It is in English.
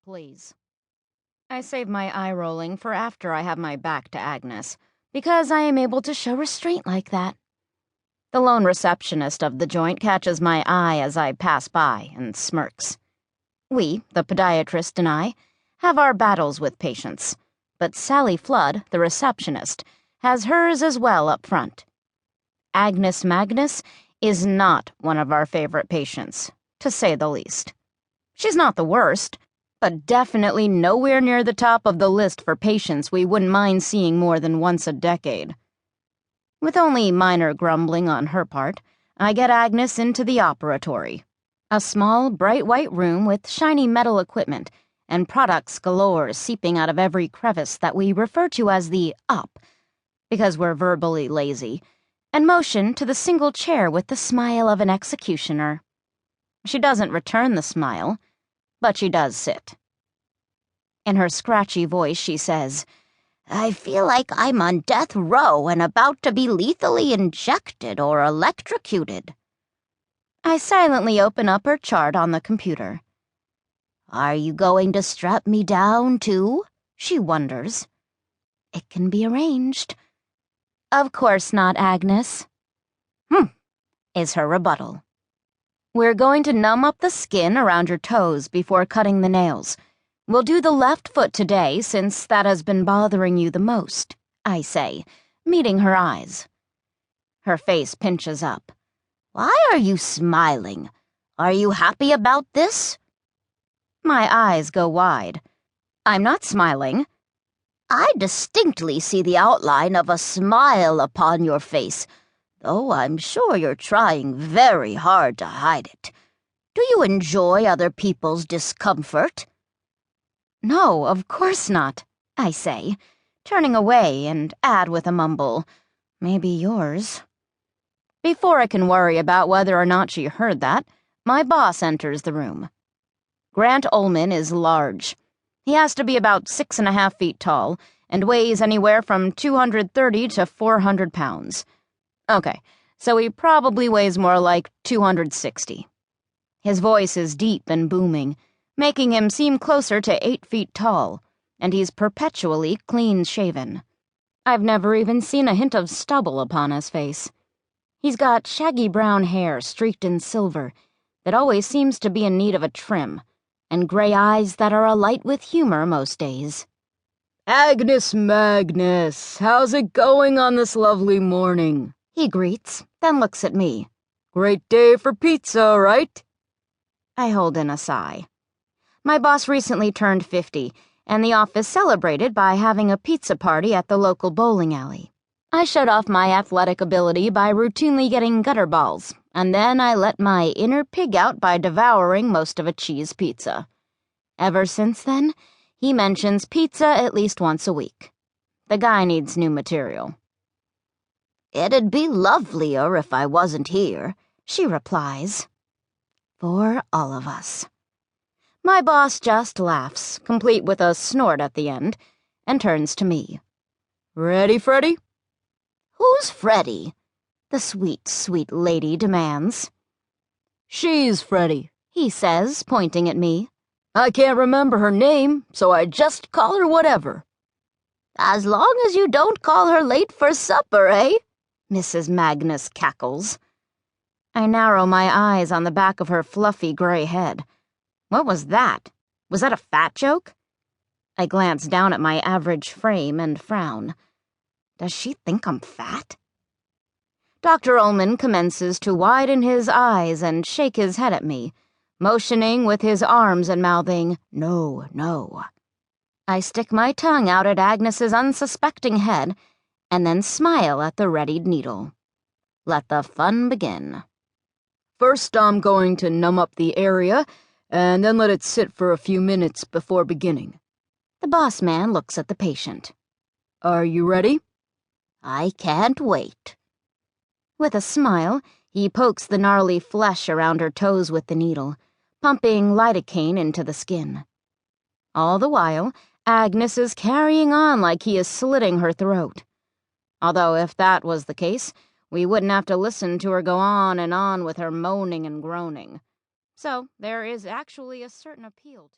please. I save my eye-rolling for after I have my back to Agnes, because I am able to show restraint like that. The lone receptionist of the joint catches my eye as I pass by and smirks. We, the podiatrist and I, have our battles with patients, but Sally Flood, the receptionist, has hers as well up front. Agnes Magnus is not one of our favorite patients, to say the least. She's not the worst, but definitely nowhere near the top of the list for patients we wouldn't mind seeing more than once a decade. With only minor grumbling on her part, I get Agnes into the operatory, a small, bright white room with shiny metal equipment and products galore seeping out of every crevice that we refer to as the up, because we're verbally lazy, and motion to the single chair with the smile of an executioner. She doesn't return the smile, but she does sit. In her scratchy voice, she says, "I feel like I'm on death row and about to be lethally injected or electrocuted." I silently open up her chart on the computer. "Are you going to strap me down, too?" she wonders. "It can be arranged." "Of course not, Agnes." Is her rebuttal. "We're going to numb up the skin around your toes before cutting the nails. We'll do the left foot today since that has been bothering you the most," I say, meeting her eyes. Her face pinches up. "Why are you smiling? Are you happy about this?" My eyes go wide. I'm not smiling. "I distinctly see the outline of a smile upon your face, though I'm sure you're trying very hard to hide it. Do you enjoy other people's discomfort?" "No, of course not," I say, turning away and add with a mumble, "Maybe yours." Before I can worry about whether or not she heard that, my boss enters the room. Grant Ullman is large. He has to be about 6.5 feet tall and weighs anywhere from 230 to 400 pounds. Okay, so he probably weighs more like 260. His voice is deep and booming, making him seem closer to 8 feet tall, and he's perpetually clean-shaven. I've never even seen a hint of stubble upon his face. He's got shaggy brown hair streaked in silver that always seems to be in need of a trim, and gray eyes that are alight with humor most days. "Agnes Magnus, how's it going on this lovely morning?" he greets, then looks at me. "Great day for pizza, right?" I hold in a sigh. My boss recently turned 50, and the office celebrated by having a pizza party at the local bowling alley. I showed off my athletic ability by routinely getting gutter balls, and then I let my inner pig out by devouring most of a cheese pizza. Ever since then, he mentions pizza at least once a week. The guy needs new material. "It'd be lovelier if I wasn't here," she replies. For all of us. My boss just laughs, complete with a snort at the end, and turns to me. "Ready, Freddie?" "Who's Freddie?" the sweet, sweet lady demands. "She's Freddie," he says, pointing at me. "I can't remember her name, so I just call her whatever." "As long as you don't call her late for supper, eh?" Mrs. Magnus cackles. I narrow my eyes on the back of her fluffy gray head. What was that? Was that a fat joke? I glance down at my average frame and frown. Does she think I'm fat? Dr. Ullman commences to widen his eyes and shake his head at me, motioning with his arms and mouthing, "No, no." I stick my tongue out at Agnes's unsuspecting head and then smile at the readied needle. Let the fun begin. "First, I'm going to numb up the area, and then let it sit for a few minutes before beginning." The boss man looks at the patient. "Are you ready?" "I can't wait." With a smile, he pokes the gnarly flesh around her toes with the needle, pumping lidocaine into the skin. All the while, Agnes is carrying on like he is slitting her throat. Although if that was the case, we wouldn't have to listen to her go on and on with her moaning and groaning. So there is actually a certain appeal to